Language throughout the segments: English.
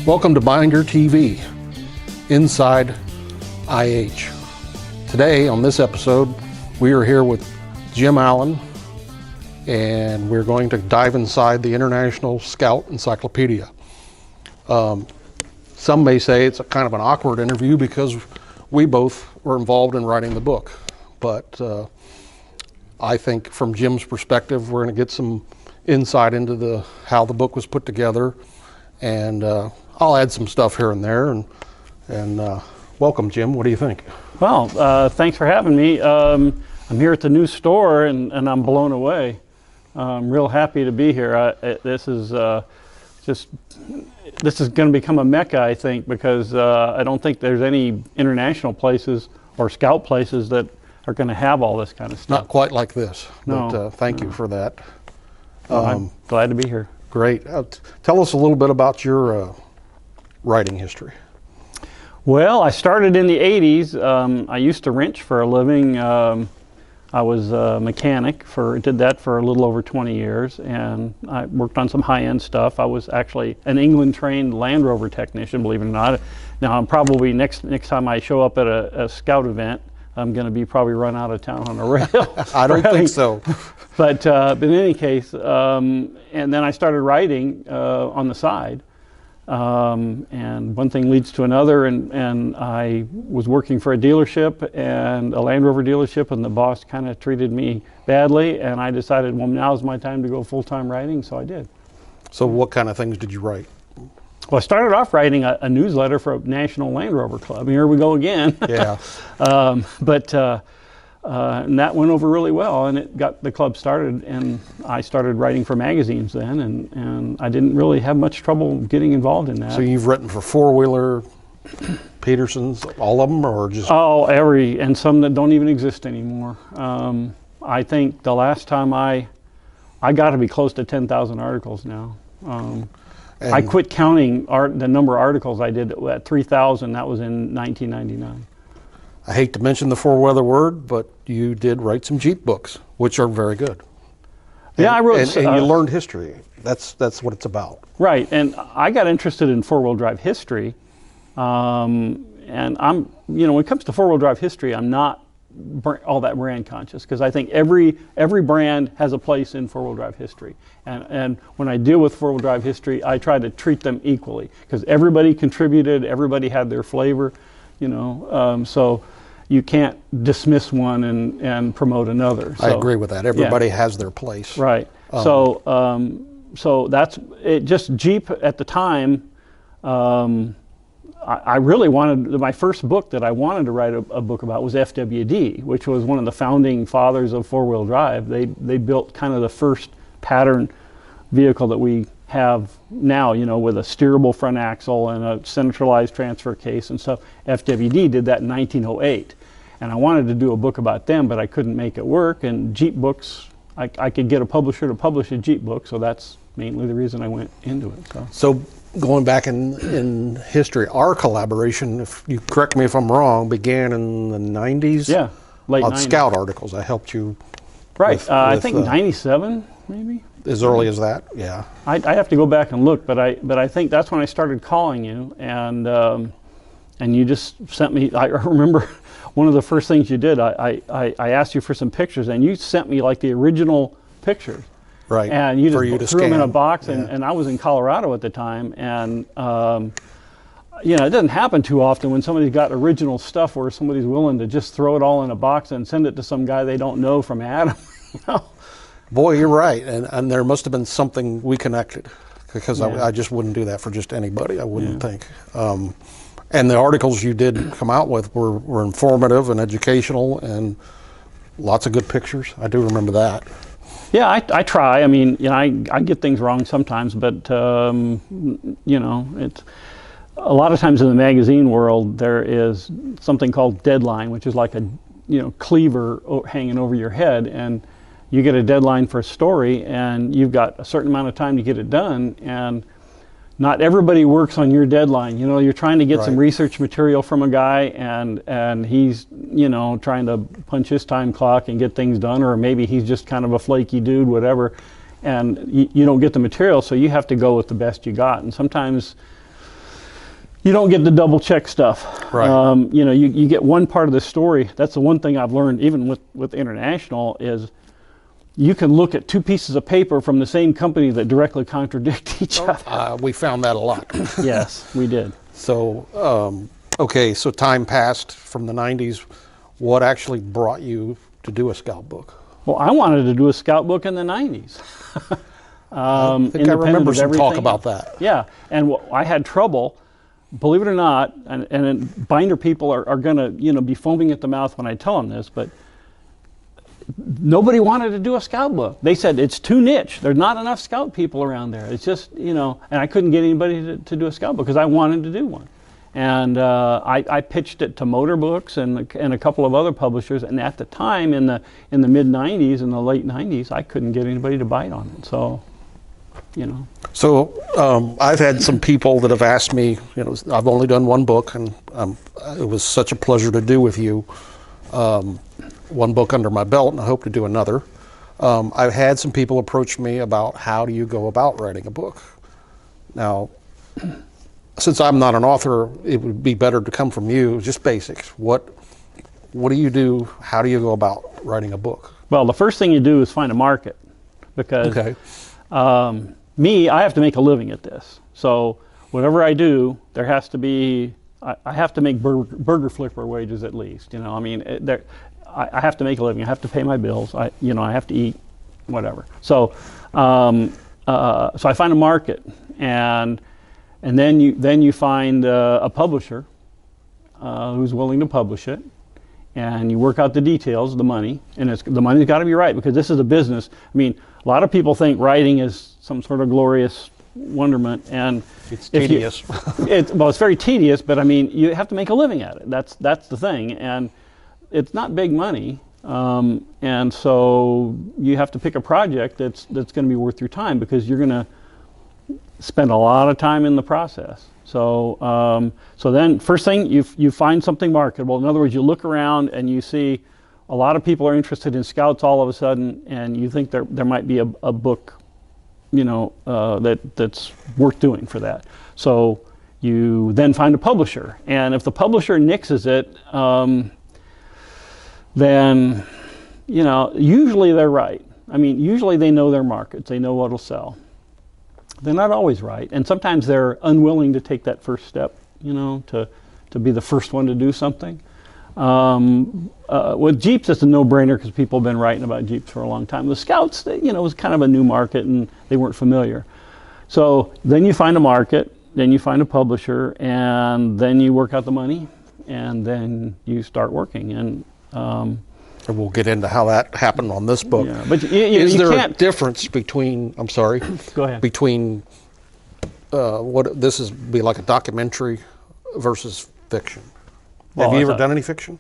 Welcome to Binder TV, Inside IH. Today, on this episode, we are here with Jim Allen, and we're going to dive inside the International Scout Encyclopedia. Some may say it's a kind of an awkward interview because we both were involved in writing the book, but I think from Jim's perspective, we're going to get some insight into how the book was put together, and I'll add some stuff here and there. And welcome, Jim. What do you think? Well, thanks for having me. I'm here at the new store, and I'm blown away. I'm real happy to be here. This is going to become a mecca, I think, because I don't think there's any international places or scout places that are going to have all this kind of stuff. Not quite like this, no, but thank you for that. I'm glad to be here. Great. Tell us a little bit about your writing history. Well, I started in the 80s. I used to wrench for a living. I was a mechanic, did that for a little over 20 years, and I worked on some high-end stuff. I was actually an England-trained Land Rover technician, believe it or not. Now, I'm probably, next time I show up at a scout event, I'm going to be probably run out of town on a rail. I don't think so. But in any case, and then I started writing on the side. And one thing leads to another, and I was working for a dealership, and a Land Rover dealership, and the boss kind of treated me badly, and I decided, well, now's my time to go full-time writing, so I did. So what kind of things did you write? Well, I started off writing a newsletter for a National Land Rover Club. Here we go again. Yeah. And that went over really well, and it got the club started, and I started writing for magazines then, and I didn't really have much trouble getting involved in that. So you've written for Four-Wheeler, Peterson's, all of them, or just? Oh, and some that don't even exist anymore. I think the last time I got to be close to 10,000 articles now. I quit counting the number of articles I did at 3,000. That was in 1999. I hate to mention the four-wheeler word, but you did write some Jeep books, which are very good. Yeah, I wrote. And you learned history. That's what it's about. Right, and I got interested in four-wheel drive history, and I'm, when it comes to four-wheel drive history, I'm not all that brand conscious, because I think every brand has a place in four-wheel drive history, and when I deal with four-wheel drive history, I try to treat them equally, because everybody contributed, everybody had their flavor, so you can't dismiss one and promote another. So, I agree with that. Everybody has their place. Right. So that's it. Just Jeep at the time. I really wanted, my first book that I wanted to write a book about was FWD, which was one of the founding fathers of four-wheel drive. They built kind of the first pattern vehicle that we have now, with a steerable front axle and a centralized transfer case and stuff. FWD did that in 1908, and I wanted to do a book about them, but I couldn't make it work. And Jeep books, I could get a publisher to publish a Jeep book, so that's mainly the reason I went into it. So going back in history, our collaboration, if you correct me if I'm wrong, began in the 90s. Yeah, late 90s. Scout articles. I helped you. Right. I think 97 maybe. As early as that, yeah. I have to go back and look, but I think that's when I started calling you, and you just sent me. I remember one of the first things you did. I asked you for some pictures, and you sent me like the original pictures. Right. And you just threw them in a box, yeah. and I was in Colorado at the time, and it doesn't happen too often when somebody's got original stuff where somebody's willing to just throw it all in a box and send it to some guy they don't know from Adam. Boy, you're right, and there must have been something we connected, because I just wouldn't do that for just anybody, I wouldn't think. And the articles you did come out with were informative and educational, and lots of good pictures. I do remember that. Yeah, I try. I mean, I get things wrong sometimes, but it's a lot of times in the magazine world there is something called deadline, which is like a cleaver hanging over your head, and you get a deadline for a story, and you've got a certain amount of time to get it done, and not everybody works on your deadline. You're trying to get some research material from a guy, and he's trying to punch his time clock and get things done, or maybe he's just kind of a flaky dude, whatever, and you don't get the material, so you have to go with the best you got. And sometimes you don't get the double check stuff. Right. You know, you get one part of the story. That's the one thing I've learned, even with International, is you can look at two pieces of paper from the same company that directly contradict each other. We found that a lot. Yes, we did. So, okay, so time passed from the 90s. What actually brought you to do a scout book? Well, I wanted to do a scout book in the 90s. I think I remember some talk about that. Yeah, and I had trouble, believe it or not, and binder people are going to, you know, be foaming at the mouth when I tell them this, but nobody wanted to do a scout book. They said it's too niche. There's not enough scout people around there. It's just, you know, and I couldn't get anybody to do a scout book because I wanted to do one. And I pitched it to Motor Books and a couple of other publishers. And at the time, in the mid '90s and the late '90s, I couldn't get anybody to bite on it. So, you know. So I've had some people that have asked me. You know, I've only done one book, and it was such a pleasure to do with you. One book under my belt, and I hope to do another. I've had some people approach me about how do you go about writing a book. Now, since I'm not an author, it would be better to come from you, just basics. What do you do? How do you go about writing a book? Well, the first thing you do is find a market, because Okay. I have to make a living at this. So whatever I do, there has to be, I have to make burger flipper wages at least. You know, I mean, I have to make a living. I have to pay my bills. I have to eat, whatever. So, so I find a market, and then you find a publisher who's willing to publish it, and you work out the details, the money, and the money's got to be right, because this is a business. I mean, a lot of people think writing is some sort of glorious wonderment, and It's tedious. it's very tedious, but I mean, you have to make a living at it. That's the thing, and it's not big money, and so you have to pick a project that's going to be worth your time, because you're going to spend a lot of time in the process. So so then first thing, you find something marketable. In other words, you look around and you see a lot of people are interested in scouts all of a sudden, and you think there might be a book, you know, that's worth doing for that. So you then find a publisher, and if the publisher nixes it, then, you know, usually they're right. I mean, usually they know their markets, they know what'll sell. They're not always right, and sometimes they're unwilling to take that first step, you know, to be the first one to do something. With Jeeps, it's a no-brainer, because people have been writing about Jeeps for a long time. The Scouts, you know, it was kind of a new market, and they weren't familiar. So then you find a market, then you find a publisher, and then you work out the money, and then you start working. And we'll get into how that happened on this book. Yeah, but is you there can't. a difference between? I'm sorry. Go ahead. Between what this is be like a documentary versus fiction. Well, Have you ever done any fiction?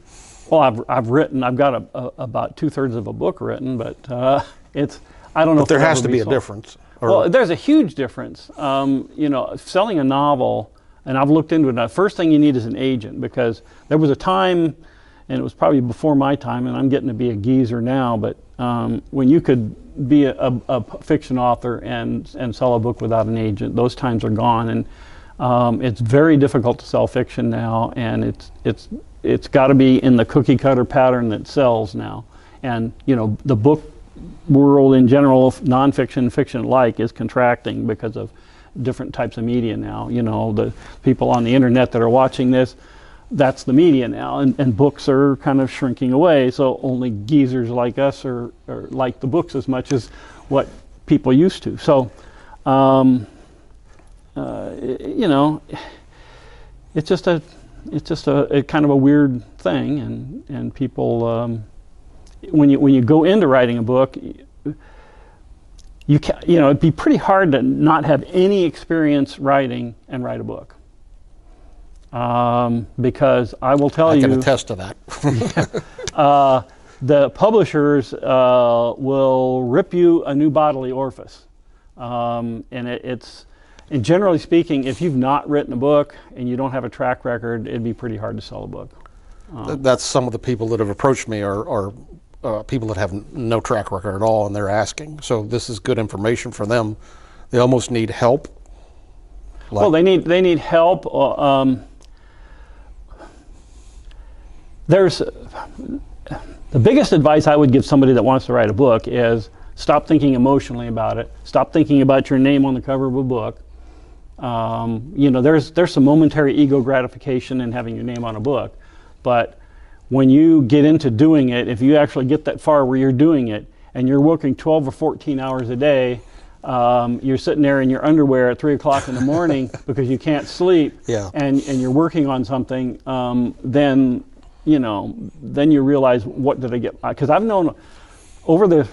Well, I've written. I've got about 2/3 of a book written, but it's. I don't know. But there if it'll has ever to be a sold. difference. Well, there's a huge difference. You know, selling a novel, and I've looked into it. Now, first thing you need is an agent, because there was a time, and it was probably before my time, and I'm getting to be a geezer now, but when you could be a fiction author and sell a book without an agent, those times are gone, and it's very difficult to sell fiction now, and it's got to be in the cookie cutter pattern that sells now. And you know, the book world in general, nonfiction, fiction alike, is contracting because of different types of media now. You know, the people on the internet that are watching this, that's the media now, and books are kind of shrinking away, so only geezers like us are like the books as much as what people used to. So you know, it's just a kind of a weird thing, and people when you go into writing a book, you know, it'd be pretty hard to not have any experience writing and write a book. Because I will tell you, I can attest to that. the publishers will rip you a new bodily orifice, and and generally speaking, if you've not written a book and you don't have a track record, it'd be pretty hard to sell a book. That's some of the people that have approached me are people that have no track record at all, and they're asking. So this is good information for them. They almost need help. Well, they need help. There's the biggest advice I would give somebody that wants to write a book is stop thinking emotionally about it. Stop thinking about your name on the cover of a book. You know, there's some momentary ego gratification in having your name on a book, but when you get into doing it, if you actually get that far where you're doing it and you're working 12 or 14 hours a day, you're sitting there in your underwear at 3 o'clock in the morning because you can't sleep, and you're working on something, then you realize, what did I get? Because I've known over the,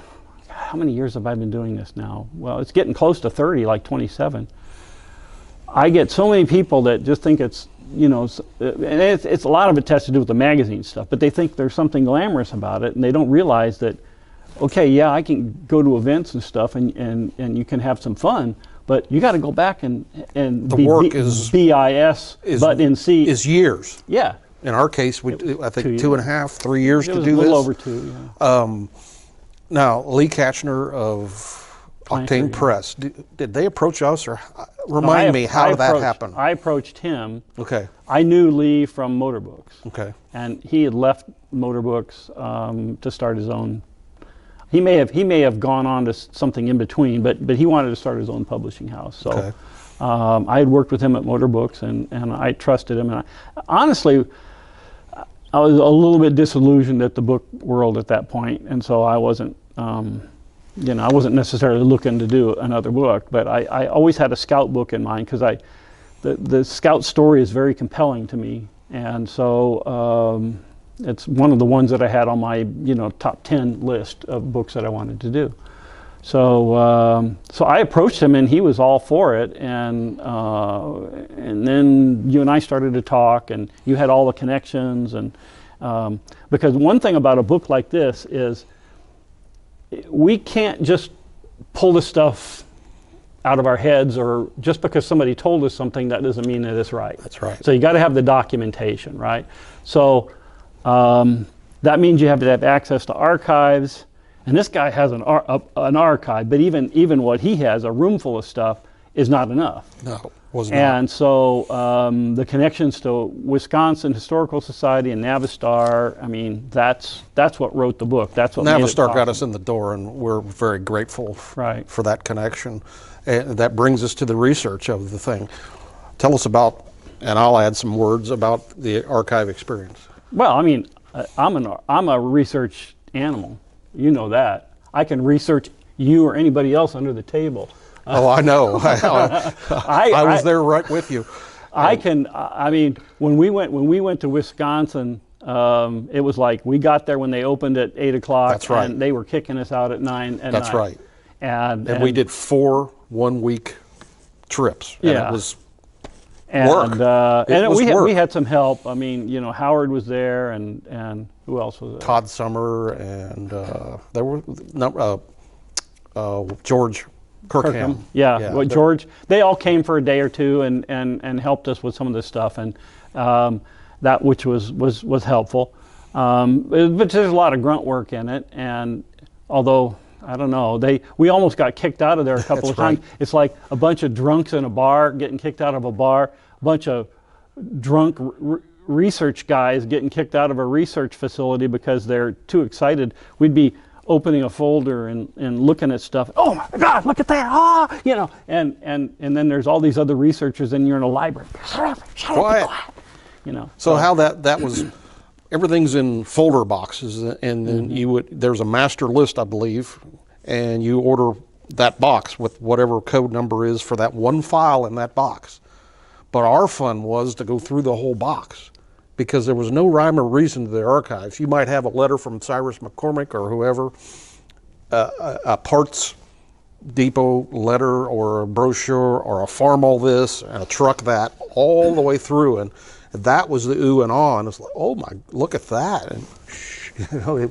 how many years have I been doing this now? Well, it's getting close to 30, like 27. I get so many people that just think it's, and it's a lot of it has to do with the magazine stuff, but they think there's something glamorous about it, and they don't realize that, okay, yeah, I can go to events and stuff, and you can have some fun, but you got to go back and the work is BIS, but in C is years. Yeah. In our case, I think 2.5, 3 years to do this. A little over 2. Yeah. Now, Lee Katchner of Octane Press, did they approach us, or remind me how that happened? I approached him. Okay. I knew Lee from Motor Books. Okay. And he had left Motor Books to start his own. He may have gone on to something in between, but he wanted to start his own publishing house. So okay. I had worked with him at Motor Books, and I trusted him. And honestly, I was a little bit disillusioned at the book world at that point, and so I wasn't. I wasn't necessarily looking to do another book, but I always had a Scout book in mind because the Scout story is very compelling to me, and so it's one of the ones that I had on my top 10 list of books that I wanted to do. So so I approached him, and he was all for it, and then you and I started to talk, and you had all the connections, and because one thing about a book like this is, we can't just pull the stuff out of our heads, or just because somebody told us something, that doesn't mean that it's right. That's right. So you got to have the documentation, right? So that means you have to have access to archives, and this guy has an archive, but even what he has, a room full of stuff, is not enough. No, was not. And so the connections to Wisconsin Historical Society and Navistar, I mean, that's what wrote the book. That's what Navistar got us in the door, and we're very grateful for that connection. And that brings us to the research of the thing. Tell us about, and I'll add some words about the archive experience. Well, I mean, I'm a research animal. You know that. I can research you or anybody else under the table. Oh, I know. I was there right with you. I mean, when we went to Wisconsin, it was like we got there when they opened at 8 o'clock. That's right. And they were kicking us out at 9 at night. That's right. And we did 4 one-week trips. And yeah. It was work. We had some help. I mean, Howard was there, and who else was there? Todd Summer, and there were George Kirkham. Yeah. Well, George, they all came for a day or two and helped us with some of this stuff, and that which was helpful. But there's a lot of grunt work in it, and although I don't know, we almost got kicked out of there a couple of times. Right. It's like a bunch of drunks in a bar getting kicked out of a bar, a bunch of drunk research guys getting kicked out of a research facility because they're too excited. We'd be opening a folder and looking at stuff. Oh my God, look at that! And then there's all these other researchers, and you're in a library. Shut up, quiet. So how that was, everything's in folder boxes, and then there's a master list, I believe, and you order that box with whatever code number is for that one file in that box. But our fun was to go through the whole box, because there was no rhyme or reason to the archives. You might have a letter from Cyrus McCormick or whoever, a parts depot letter or a brochure or a farm all this and a truck that, all the way through. And that was the ooh and ah. And it's like, oh my, look at that. And it was,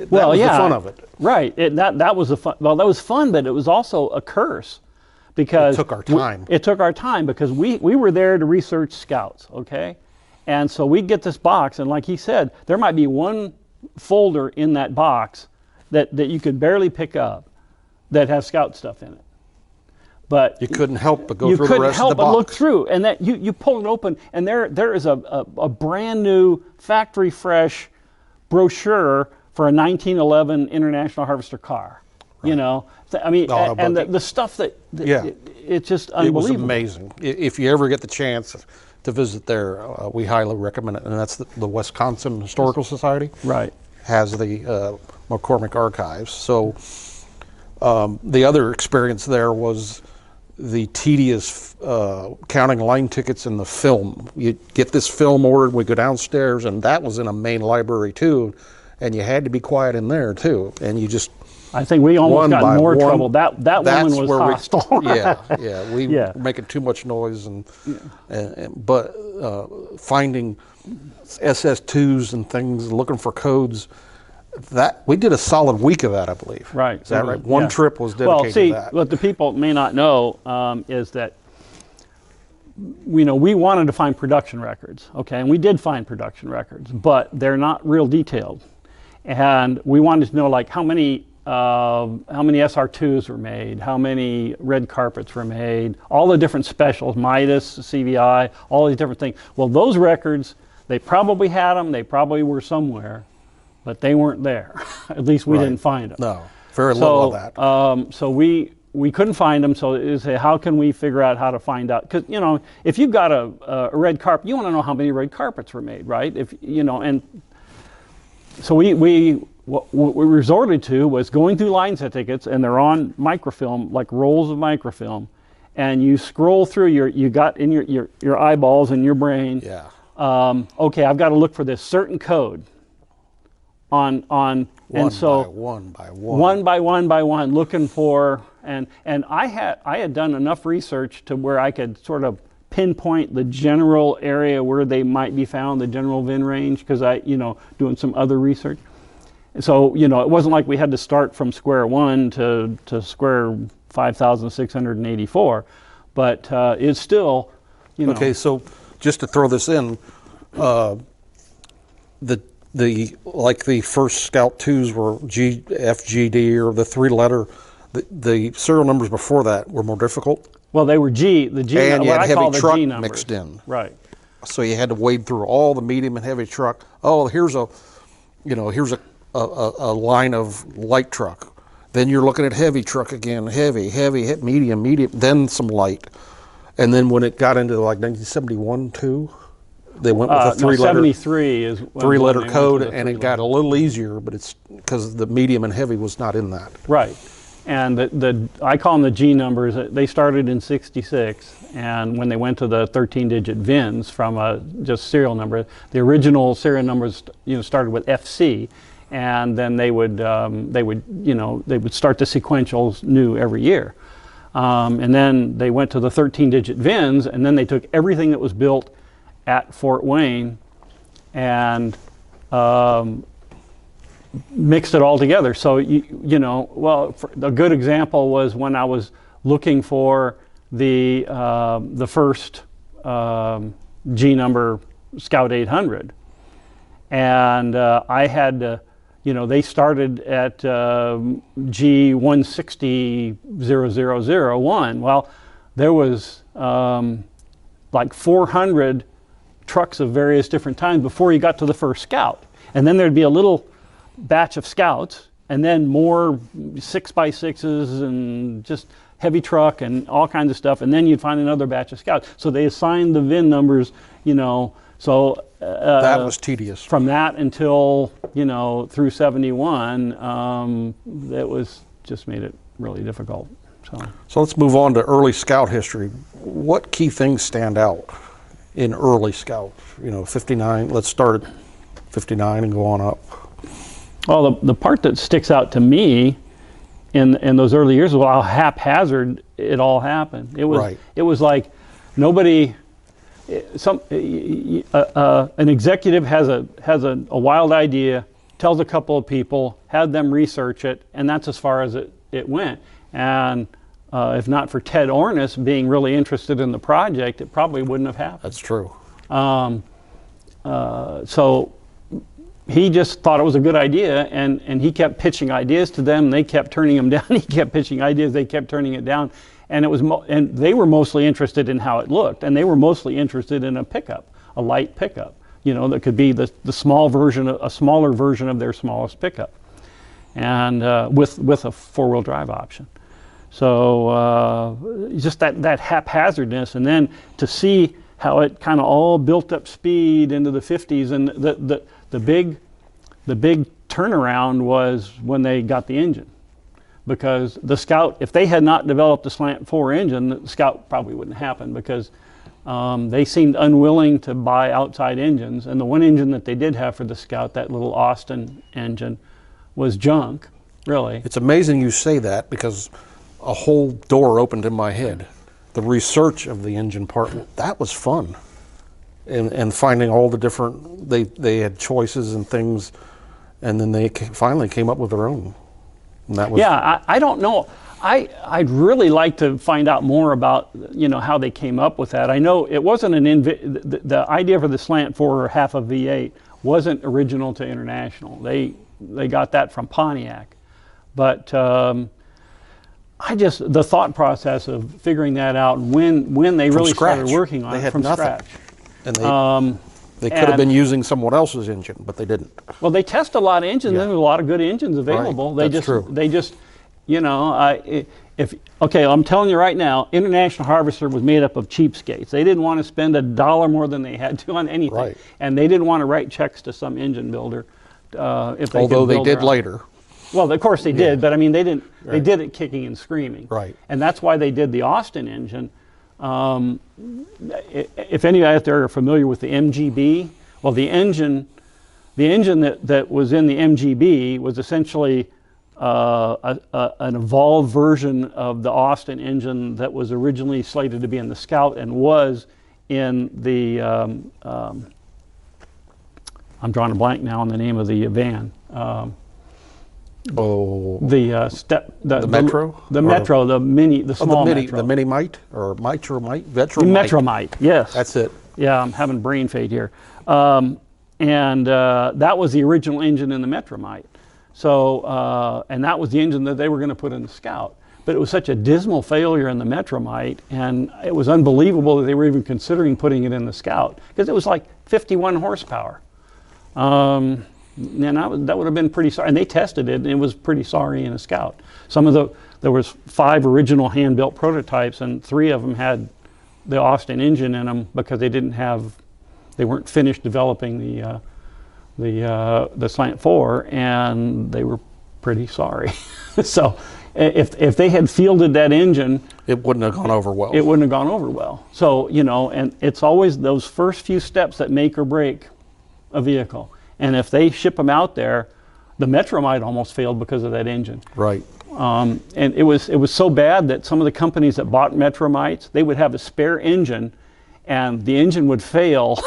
that was the fun of it. Right. That was the fun. Well, that was fun, but it was also a curse. Because it took our time. It took our time because we were there to research scouts, okay? And so we'd get this box, and like he said, there might be one folder in that box that you could barely pick up that has scout stuff in it. but you couldn't help but go you through the couldn't rest of help the but box. look through, and that you pull it open, and there is a brand new factory fresh brochure for a 1911 International Harvester car. Right. You know, I mean, Oh, and the stuff that Yeah. it's just It unbelievable. was amazing. If you ever get the chance to visit there, we highly recommend it. And that's the Wisconsin Historical Society. Right. Has the McCormick Archives. So the other experience there was the tedious counting line tickets in the film. You get this film ordered, we go downstairs, and that was in a main library too, and you had to be quiet in there too, and you just I think we almost got in more trouble. That woman was where hostile. we Yeah. were making too much noise, but finding SS2s and things, looking for codes. That we did a solid week of that, I believe. Right. Is that right? One trip was dedicated well, see, to that. what the people may not know is that we wanted to find production records, okay, and we did find production records, but they're not real detailed, and we wanted to know like how many SR2s were made, how many red carpets were made, all the different specials, Midas, CVI, all these different things. Well, those records, they probably had them, they probably were somewhere, but they weren't there. At least we didn't find them. No, very little of that. So we couldn't find them. So it was, how can we figure out how to find out? Because if you've got a red carpet, you want to know how many red carpets were made, right? If and so what we resorted to was going through line set tickets, and they're on microfilm, like rolls of microfilm, and you scroll through you got in your eyeballs and your brain. Yeah. Okay, I've got to look for this certain code. One by one, looking for, and I had done enough research to where I could sort of pinpoint the general area where they might be found, the general VIN range, because doing some other research. So it wasn't like we had to start from square one to square 5,684, but it's still, Okay, so just to throw this in, the first Scout 2s were G, F, G, D, or the three-letter. The serial numbers before that were more difficult. Well, they were the G, and you had what I call heavy the truck G numbers. mixed in. Right. So you had to wade through all the medium and heavy truck. Oh, here's a line of light truck. Then you're looking at heavy truck again, heavy, medium, then some light. And then when it got into like 1971 too, they went with a three-letter 73 is three-letter code, and it got a little easier, but it's because the medium and heavy was not in that. Right. And I call them the G numbers. They started in '66, and when they went to the 13-digit VINs from just serial number, the original serial numbers started with FC, and then they would start the sequentials new every year, and then they went to the 13-digit VINs, and then they took everything that was built at Fort Wayne and mixed it all together. So a good example was when I was looking for the first G number Scout 800, and I had to, they started at G 160,001. Well, there was like 400 trucks of various different times before you got to the first Scout, and then there'd be a little batch of Scouts, and then more 6x6s and just heavy truck and all kinds of stuff, and then you'd find another batch of Scouts. So they assigned the VIN numbers, so that was tedious. From that until through 71, that was just made it really difficult. So let's move on to early Scout history. What key things stand out in early Scout? 59. Let's start at 59 and go on up. Well, the part that sticks out to me in those early years was how haphazard it all happened. It was right. It was like nobody. An executive has a wild idea, tells a couple of people, had them research it, and that's as far as it went. And if not for Ted Ornis being really interested in the project, it probably wouldn't have happened. That's true. So he just thought it was a good idea, and he kept pitching ideas to them. They kept turning him down. He kept pitching ideas. They kept turning it down. And it was and they were mostly interested in how it looked, and they were mostly interested in a pickup, a light pickup, you know, that could be the small version, a smaller version of their smallest pickup, and with a four-wheel drive option. So just that haphazardness, and then to see how it kind of all built up speed into the 50s, and the big turnaround was when they got the engine. Because the Scout, if they had not developed a slant 4 engine, the Scout probably wouldn't happen, because they seemed unwilling to buy outside engines. And the one engine that they did have for the Scout, that little Austin engine, was junk, really. It's amazing you say that, because a whole door opened in my head. The research of the engine part, that was fun. And finding all the different, they had choices and things, and then they finally came up with their own. And that was, yeah, I don't know. I'd really like to find out more about, you know, how they came up with that. I know it wasn't the idea for the slant 4 or half a V8 wasn't original to International. They got that from Pontiac. But the thought process of figuring that out, when they really started working on it from scratch. And they could have been using someone else's engine, but they didn't. Well, they test a lot of engines. Yeah. There's a lot of good engines available. Right. They just, you know, okay, I'm telling you right now, International Harvester was made up of cheapskates. They didn't want to spend $1 more than they had to on anything, right. And they didn't want to write checks to some engine builder if they although could they build did their own. later. Well, of course they did, but I mean they didn't. Right. They did it kicking and screaming, right? And that's why they did the Austin engine. If any out there are familiar with the MGB, well, the engine that was in the MGB was essentially an evolved version of the Austin engine that was originally slated to be in the Scout and was in the, I'm drawing a blank now on the name of the van. The Metro? The Metro, the Mini, the small Metro. The Mini-Mite, or Metro-Mite? Metromite, yes. That's it. Yeah, I'm having brain fade here. And that was the original engine in the Metromite. So, and that was the engine that they were going to put in the Scout. But it was such a dismal failure in the Metromite, and it was unbelievable that they were even considering putting it in the Scout, because it was like 51 horsepower. And that would have been pretty sorry. And they tested it, and it was pretty sorry in a Scout. There was 5 original hand-built prototypes, and 3 of them had the Austin engine in them because they weren't finished developing the Slant 4, and they were pretty sorry. So if they had fielded that engine, it wouldn't have gone over well. It wouldn't have gone over well. So, you know, and it's always those first few steps that make or break a vehicle. And if they ship them out there, the Metromite almost failed because of that engine. Right. And it was so bad that some of the companies that bought Metromites, they would have a spare engine, and the engine would fail.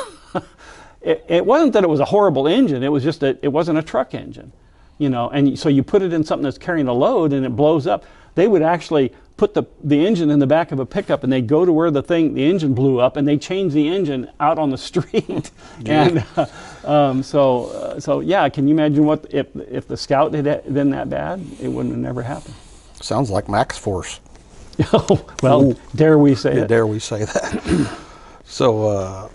It wasn't that it was a horrible engine. It was just that it wasn't a truck engine, you know. And so you put it in something that's carrying a load, and it blows up. They would actually put the engine in the back of a pickup, and they go to where the engine blew up, and they change the engine out on the street. Yeah. And so yeah, can you imagine what if the Scout had been that bad? It wouldn't have never happened. Sounds like Max Force. Well, ooh. Dare we say it? Dare we say that? So,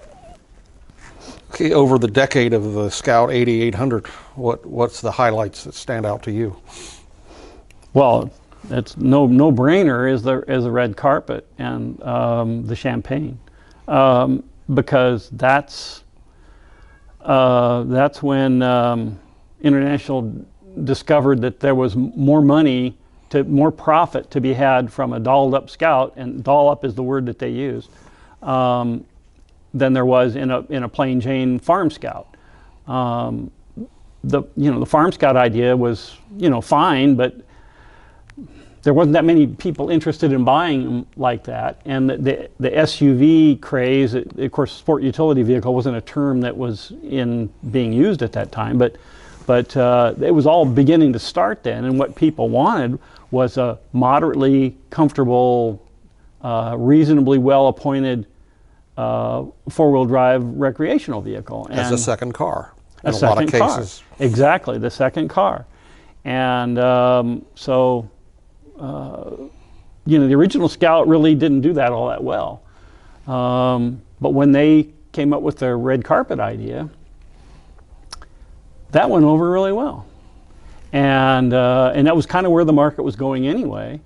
okay, over the decade of the Scout 8800, what's the highlights that stand out to you? Well, it's no brainer is the red carpet and the champagne, because that's when International discovered that there was more profit to be had from a dolled up Scout, and doll up is the word that they use, than there was in a plain Jane farm Scout. The farm Scout idea was fine, but there wasn't that many people interested in buying them like that. And the SUV craze, of course, sport utility vehicle wasn't a term that was being used at that time, but it was all beginning to start then. And what people wanted was a moderately comfortable, reasonably well-appointed four-wheel drive recreational vehicle. As a second car in a second lot of cases. Car. Exactly, the second car. And you know, the original Scout really didn't do that all that well. But when they came up with the red carpet idea, that went over really well. And that was kind of where the market was going anyway.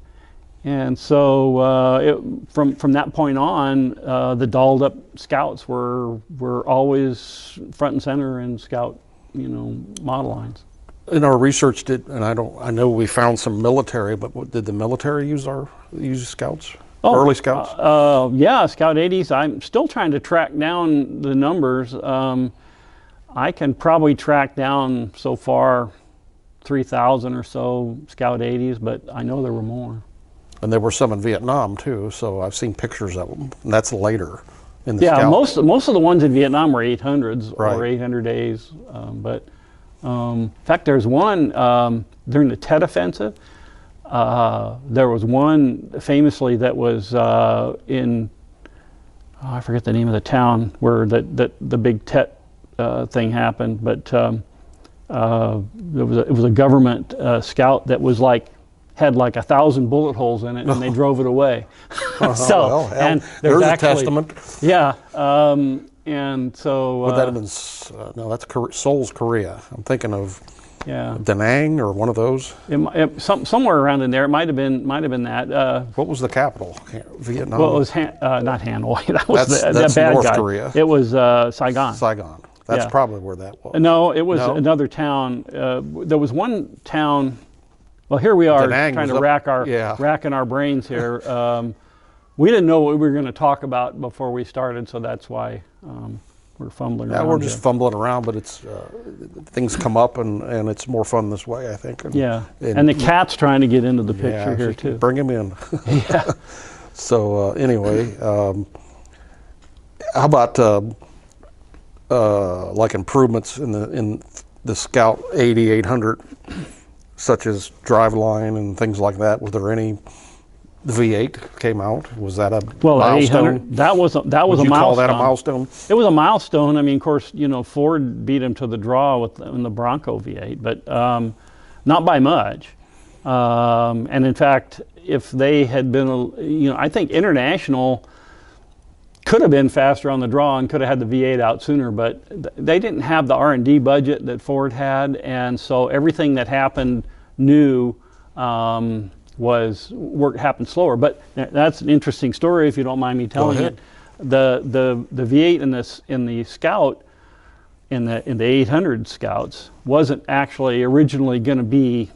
And so from that point on, the dolled up Scouts were always front and center in Scout, you know, model lines. In our research, I know we found some military, but did the military use Scouts? Oh, early Scouts? Yeah, Scout 80s. I'm still trying to track down the numbers. I can probably track down so far 3,000 or so Scout 80s, but I know there were more. And there were some in Vietnam too, so I've seen pictures of them. And that's later in the yeah, Scout. most of the ones in Vietnam were 800s Right. or 800As. In fact, there's one during the Tet Offensive. There was one famously that was in, I forget the name of the town where the big Tet thing happened, but it was a government Scout that was had 1,000 bullet holes in it, and they drove it away. So, and there's a actually, testament. Yeah, and so. Would that have been? No, that's Seoul's, Korea. I'm thinking of. Yeah. Da Nang or one of those. Somewhere around in there, it might have been that. What was the capital? Vietnam. Well, it was not Hanoi. That was that's the bad North guy. Korea. It was Saigon. Saigon. That's Yeah. probably where that was. No, it was another town. There was one town. Well, here we are trying to racking our brains here. We didn't know what we were going to talk about before we started, so that's why we're fumbling around. Yeah, we're just fumbling around, but it's things come up, and it's more fun this way, I think. And the cat's trying to get into the picture here too. Bring him in. Yeah. So anyway, how about like improvements in the Scout 80, 800, such as driveline and things like that? Was there any? The V8 came out. Was that a milestone? That was a milestone. Would you call that a milestone? It was a milestone. I mean, of course, you know, Ford beat him to the draw in the Bronco V8, but not by much. And in fact, if they had been, you know, I think International could have been faster on the draw and could have had the V8 out sooner, but they didn't have the R&D budget that Ford had, and so everything that happened new happened slower. But that's an interesting story, if you don't mind me telling it. The V8 in the Scout, in the 800 Scouts, wasn't actually originally going to be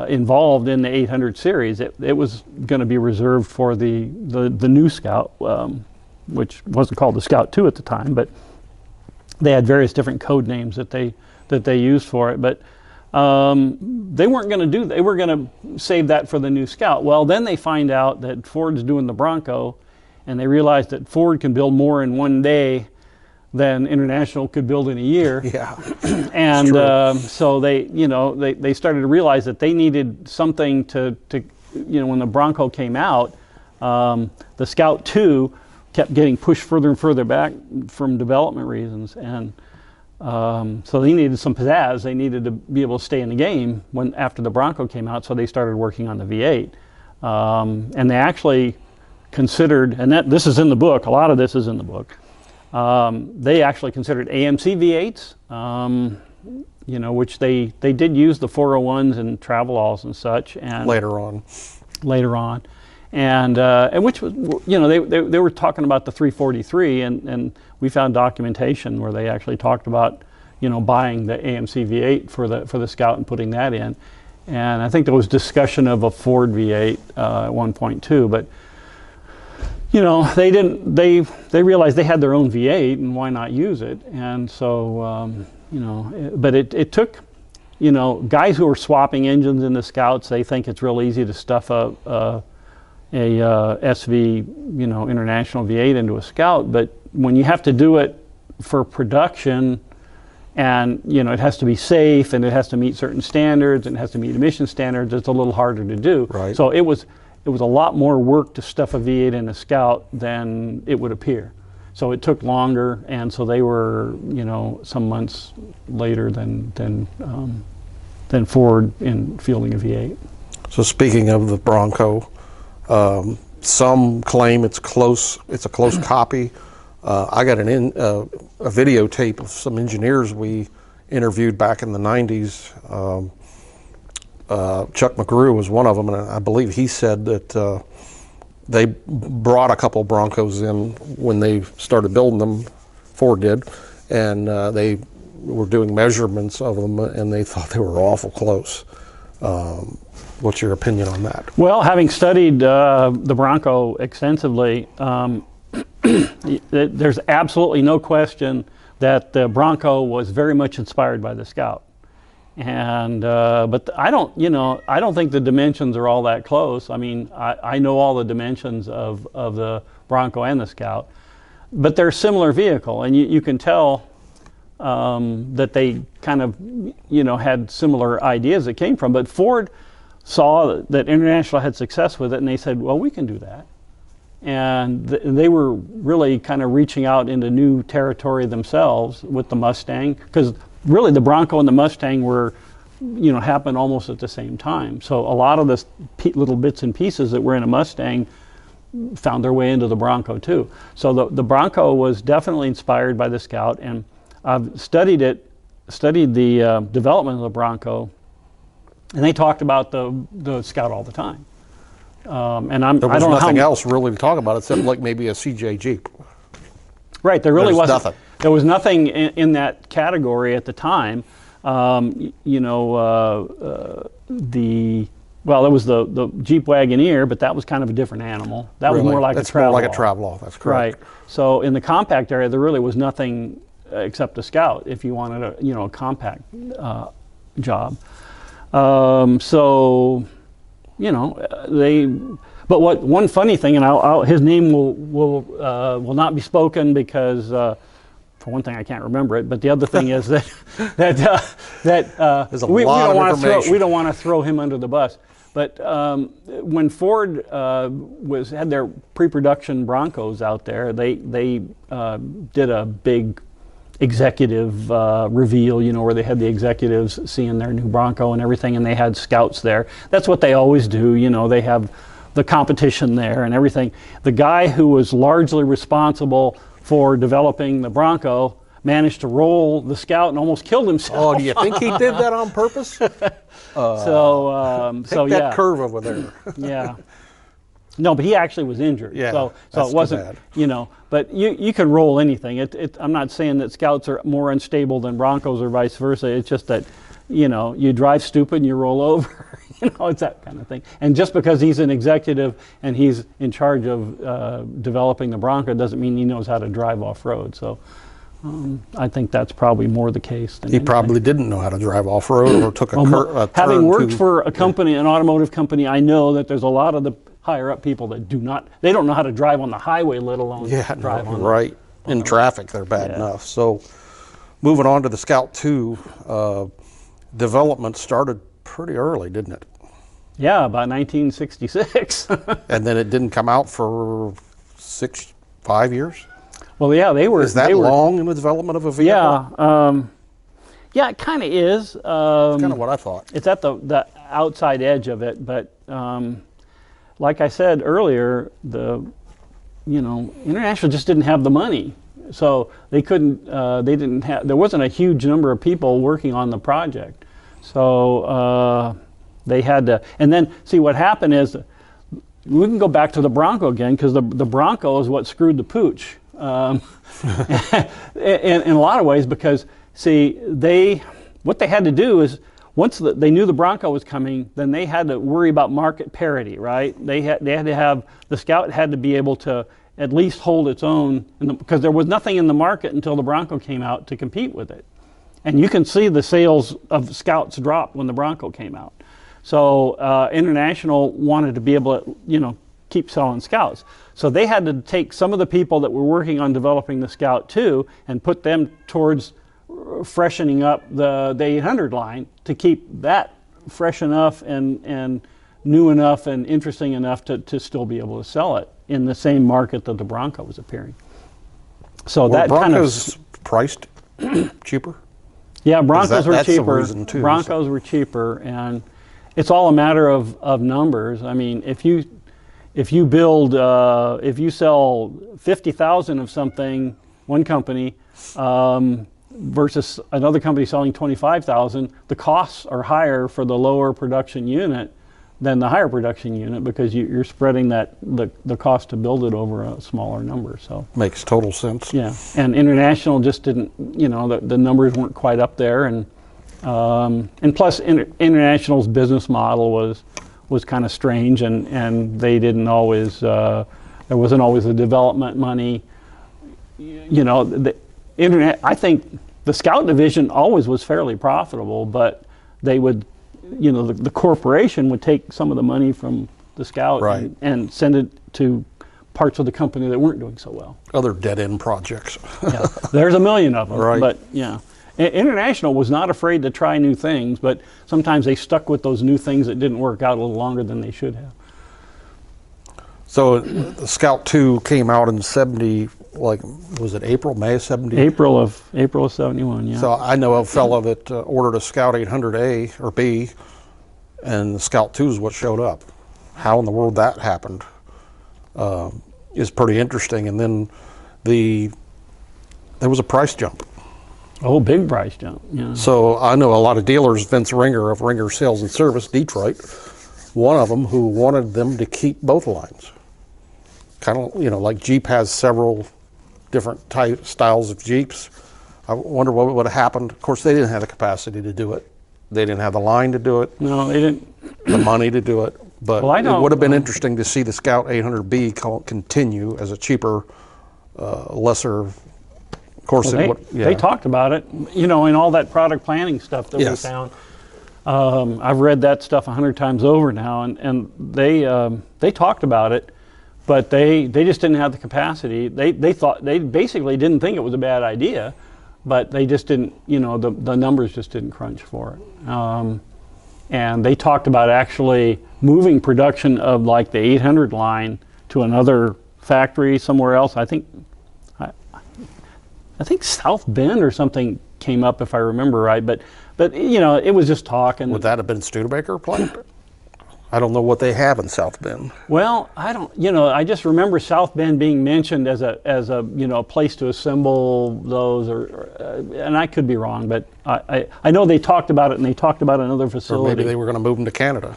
involved in the 800 series. It was going to be reserved for the new Scout, which wasn't called the Scout 2 at the time, but they had various different code names that they used for it. But they weren't going to do that. They were going to save that for the new Scout. Well, then they find out that Ford's doing the Bronco, and they realize that Ford can build more in one day than International could build in a year. Yeah. And so they started to realize that they needed something to when the Bronco came out, the Scout 2 kept getting pushed further and further back from development reasons, and so they needed some pizzazz. They needed to be able to stay in the game after the Bronco came out, so they started working on the V8. And they actually considered, and this is in the book, a lot of this is in the book, they actually considered AMC V8s, which they did use the 401s and Travelols and such. And later on. And which was, they were talking about the 343, and we found documentation where they actually talked about, buying the AMC V8 for the Scout and putting that in. And I think there was discussion of a Ford V8 at one point too, but they realized they had their own V8 and why not use it? And so, but it took, guys who are swapping engines in the Scouts, they think it's real easy to stuff a SV, International V8 into a Scout, but when you have to do it for production, and it has to be safe, and it has to meet certain standards, and it has to meet emission standards, it's a little harder to do. Right. So it was a lot more work to stuff a V8 in a Scout than it would appear. So it took longer, and so they were, some months later than Ford in fielding a V8. So speaking of the Bronco, Some claim it's close. It's a close copy. I got a videotape of some engineers we interviewed back in the 90s. Chuck McGrew was one of them, and I believe he said that they brought a couple Broncos in when they started building them. Ford did, and they were doing measurements of them, and they thought they were awful close. What's your opinion on that? Well, having studied the Bronco extensively, there's absolutely no question that the Bronco was very much inspired by the Scout. And but I don't think the dimensions are all that close. I mean, I know all the dimensions of the Bronco and the Scout, but they're a similar vehicle, and you can tell that they kind of had similar ideas that came from. But Ford saw that International had success with it, and they said, well, we can do that. And they were really kind of reaching out into new territory themselves with the Mustang, because really the Bronco and the Mustang were, happened almost at the same time. So a lot of the little bits and pieces that were in a Mustang found their way into the Bronco too. So the Bronco was definitely inspired by the Scout, and I've studied the development of the Bronco, and they talked about the Scout all the time. And there was nothing else really to talk about except like maybe a CJ Jeep. Right, there really wasn't. Nothing. There was nothing in that category at the time. There was the Jeep Wagoneer, but that was kind of a different animal. That was more like a travel. More like a travel. That's correct. Right. So in the compact area, there really was nothing except the Scout if you wanted a compact job. But one funny thing, and his name will not be spoken because, for one thing, I can't remember it. But the other thing is that we don't want to throw him under the bus. But when Ford had their pre-production Broncos out there, they did a big executive reveal, where they had the executives seeing their new Bronco and everything, and they had scouts there. That's what they always do, they have the competition there and everything. The guy who was largely responsible for developing the Bronco managed to roll the Scout and almost killed himself. Oh, do you think he did that on purpose? Take that curve over there. Yeah. No, but he actually was injured. Yeah, so it wasn't, but you can roll anything. I'm not saying that Scouts are more unstable than Broncos or vice versa. It's just that, you drive stupid and you roll over. It's that kind of thing. And just because he's an executive and he's in charge of developing the Bronco doesn't mean he knows how to drive off-road. So I think that's probably more the case than anything. Probably didn't know how to drive off-road or took a turn. Having worked for a company, an automotive company, I know that there's a lot of the higher up people that they don't know how to drive on the highway, let alone drive on right. In traffic, they're bad enough. So moving on to the Scout 2, development started pretty early, didn't it? Yeah, about 1966. And then it didn't come out for 5 years? Well, yeah, they were. Is that long in the development of a vehicle? Yeah. Yeah, it kind of is. That's kind of what I thought. It's at the outside edge of it, but like I said earlier, International just didn't have the money, so they couldn't. There wasn't a huge number of people working on the project, so they had to. And then see what happened is, we can go back to the Bronco again, because the Bronco is what screwed the pooch, in a lot of ways, because see what they had to do is, once they knew the Bronco was coming, then they had to worry about market parity, right? They had to have, the Scout had to be able to at least hold its own, because there was nothing in the market until the Bronco came out to compete with it. And you can see the sales of Scouts dropped when the Bronco came out. So International wanted to be able to, keep selling Scouts. So they had to take some of the people that were working on developing the Scout 2 and put them towards freshening up the 800 line to keep that fresh enough and new enough and interesting enough to still be able to sell it in the same market that the Bronco was appearing. So that Broncos priced cheaper? Yeah, Broncos were that's cheaper. The reason too, Broncos were cheaper, and it's all a matter of numbers. I mean, if you if you build, if you sell 50,000 of something, one company, versus another company selling 25,000, the costs are higher for the lower production unit than the higher production unit, because you're spreading the cost to build it over a smaller number. So makes total sense. yeah, and International just didn't, the numbers weren't quite up there, and plus International's business model was kind of strange, and they didn't always, there wasn't always the development money. The internet, I think the Scout division always was fairly profitable, but they would, the corporation would take some of the money from the Scout right. and send it to parts of the company that weren't doing so well. Other dead-end projects. Yeah, there's a million of them. Right. But yeah, International was not afraid to try new things, but sometimes they stuck with those new things that didn't work out a little longer than they should have. So the Scout 2 came out in 70, like, was it April, May of 70? April of 71, yeah. So I know a fellow that ordered a Scout 800A or B, and the Scout 2 is what showed up. How in the world that happened is pretty interesting. And then there was a price jump. Oh, big price jump, yeah. So I know a lot of dealers, Vince Ringer of Ringer Sales and Service, Detroit, one of them who wanted them to keep both lines. Kind of, like Jeep has several different styles of Jeeps. I wonder what would have happened. Of course, they didn't have the capacity to do it. They didn't have the line to do it. No, they didn't. The money to do it. But well, it would have been interesting to see the Scout 800B continue as a cheaper, lesser. Of course, well, they talked about it, in all that product planning stuff that yes. we found. I've read that stuff 100 times over now, and they talked about it, but they just didn't have the capacity. They basically didn't think it was a bad idea, but they just didn't, the numbers just didn't crunch for it. And they talked about actually moving production of like the 800 line to another factory somewhere else. I think South Bend or something came up, if I remember right, but it was just talk. And would that have been Studebaker plant? I don't know what they have in South Bend. Well, I don't, I just remember South Bend being mentioned as a place to assemble those, and I could be wrong, but I know they talked about it, and they talked about another facility. Or maybe they were going to move them to Canada,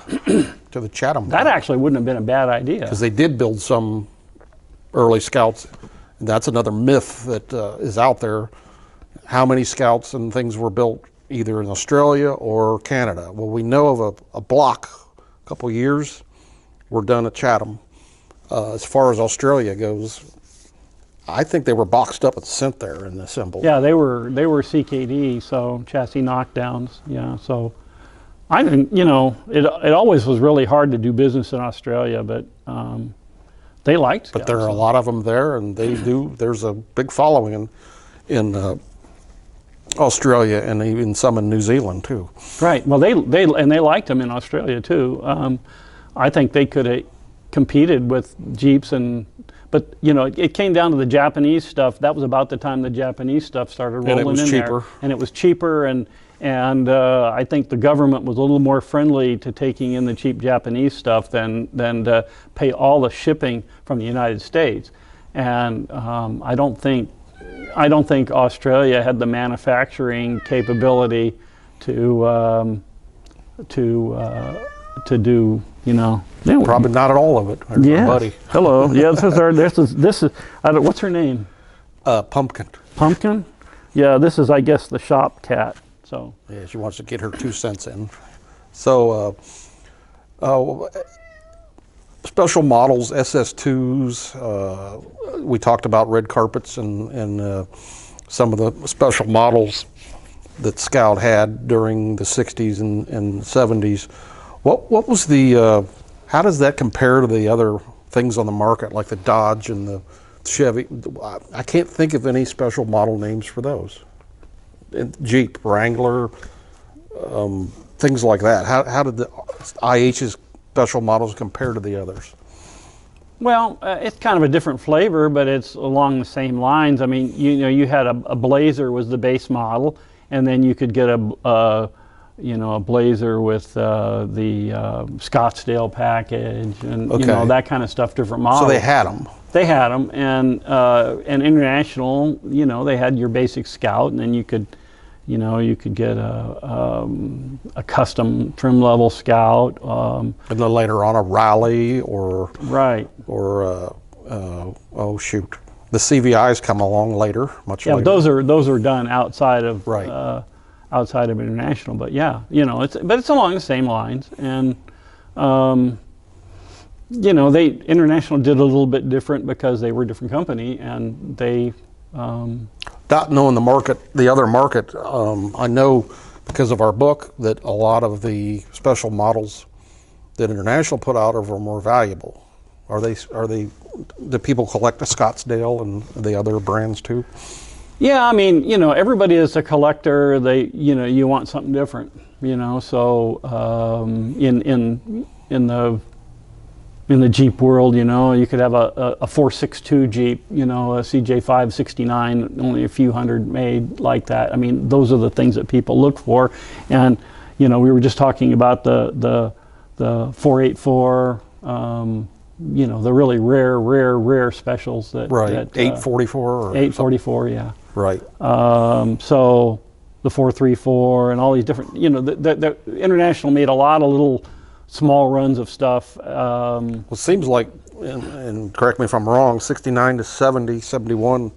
to the Chatham. That actually wouldn't have been a bad idea. Because they did build some early Scouts. And that's another myth that is out there. How many Scouts and things were built either in Australia or Canada? Well, we know of a block, a couple years, were done at Chatham. As far as Australia goes, I think they were boxed up and sent there and assembled. Yeah, they were CKD, so chassis knockdowns. Yeah, so I didn't. It always was really hard to do business in Australia, but they liked Scouts. But there are a lot of them there, and they do. There's a big following in Australia, and even some in New Zealand too. Right. Well, they liked them in Australia too. I think they could have competed with Jeeps, but it came down to the Japanese stuff. That was about the time the Japanese stuff started rolling in there. And it was cheaper. And it was cheaper, and I think the government was a little more friendly to taking in the cheap Japanese stuff than to pay all the shipping from the United States. And I don't think Australia had the manufacturing capability to do, Probably not at all of it. Yeah. Buddy. Hello. Yeah. This is. What's her name? Pumpkin. Pumpkin. Yeah. This is, I guess, the shop cat. So. Yeah, she wants to get her 2 cents in. So, special models, SS2s. We talked about red carpets and some of the special models that Scout had during the 60s and 70s. What was the, how does that compare to the other things on the market, like the Dodge and the Chevy? I can't think of any special model names for those. Jeep, Wrangler, things like that. How did the IH's special models compare to the others? Well, it's kind of a different flavor, but it's along the same lines. I mean, you had a Blazer was the base model, and then you could get a you know, a blazer with the Scottsdale package, and you know, that kind of stuff, different models. So they had them. They had them, and International, you know, they had your basic Scout, and then you could, you know, you could get a custom trim level Scout. And then later on a Raleigh or oh shoot, the CVIs come along later, much later. Yeah, those are done outside of outside of International, but yeah, you know, it's along the same lines, and you know, International did a little bit different because they were a different company, and they not knowing the market, the other market, I know because of our book that a lot of the special models that International put out are more valuable. Are they? Do people collect the Scottsdale and the other brands too? Yeah, I mean, you know, everybody is a collector. You know, you want something different. You know, so in the Jeep world, you know, you could have a 462 Jeep, you know, a CJ569, only a few hundred made like that. I mean, those are the things that people look for. And, you know, we were just talking about the 484, you know, the really rare specials that... Right, that, 844? Or 844, yeah. Right. So the 434 and all these different, you know, the International made a lot of little small runs of stuff. Well, it seems like, and correct me if I'm wrong, 69 to 70, 71,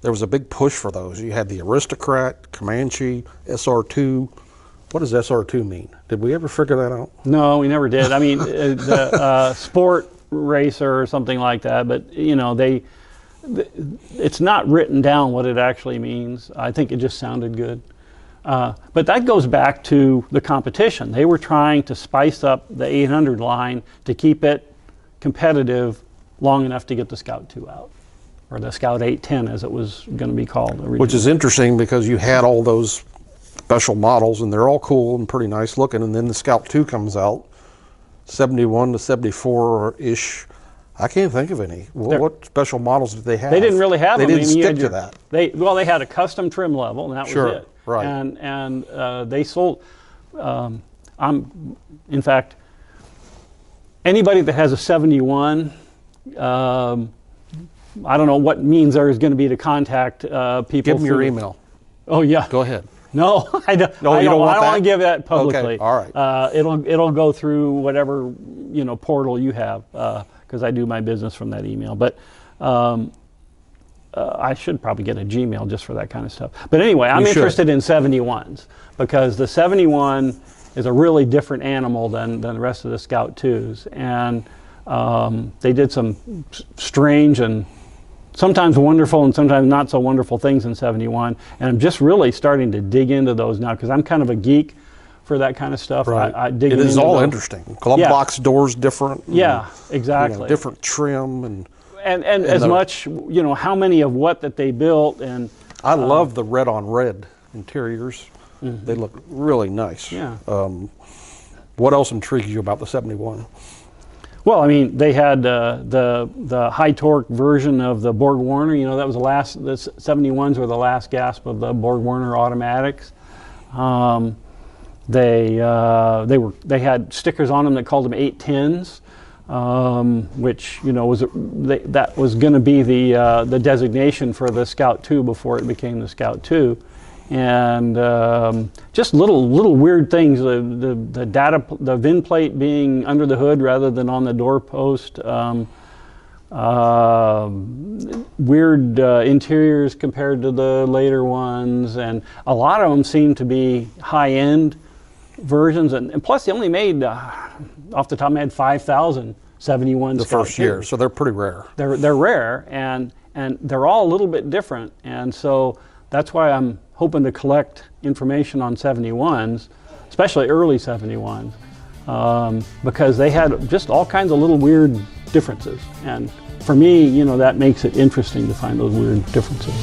there was a big push for those. You had the Aristocrat, Comanche, SR2. What does SR2 mean? Did we ever figure that out? No, we never did. I mean, the sport racer or something like that, but, you know, it's not written down what it actually means. I think it just sounded good. But that goes back to the competition. They were trying to spice up the 800 line to keep it competitive long enough to get the Scout 2 out, or the Scout 810 as it was going to be called originally. Which is interesting because you had all those special models and they're all cool and pretty nice looking, and then the Scout 2 comes out, 71 to 74-ish. I can't think of any. Well, what special models did they have? They didn't really have them. They didn't stick to that. They had a custom trim level, and that was it. Right. And they sold. In fact, anybody that has a 71, I don't know what means there is going to be to contact people. Give them your email. Oh yeah. Go ahead. No, I don't. No, I you don't want that? want to give that publicly. Okay. All right. It'll go through whatever, you know, portal you have, because I do my business from that email. But I should probably get a Gmail just for that kind of stuff. But anyway, I'm interested in 71s because the 71 is a really different animal than the rest of the Scout 2s. And they did some strange and sometimes wonderful and sometimes not so wonderful things in 71. And I'm just really starting to dig into those now because I'm kind of a geek for that kind of stuff. Right. I dig it is into all those. interesting. Glove box doors different. Yeah, exactly. You know, different trim and as much, you know, how many of what that they built. And I love the red on red interiors. Mm-hmm. They look really nice. Yeah. What else intrigues you about the 71? Well, I mean, they had the high torque version of the Borg Warner. You know, that was the 71s were the last gasp of the Borg Warner automatics. They had stickers on them that called them 810s. Which, you know, that was going to be the designation for the Scout 2 before it became the Scout 2, and just little weird things. The VIN plate being under the hood rather than on the doorpost. Weird interiors compared to the later ones, and a lot of them seem to be high-end versions, and plus they only made off the top of my head 5,000 71s the first year, so they're pretty rare. They're rare, and they're all a little bit different, and so that's why I'm hoping to collect information on 71s, especially early 71s, because they had just all kinds of little weird differences, and for me, you know, that makes it interesting to find those weird differences.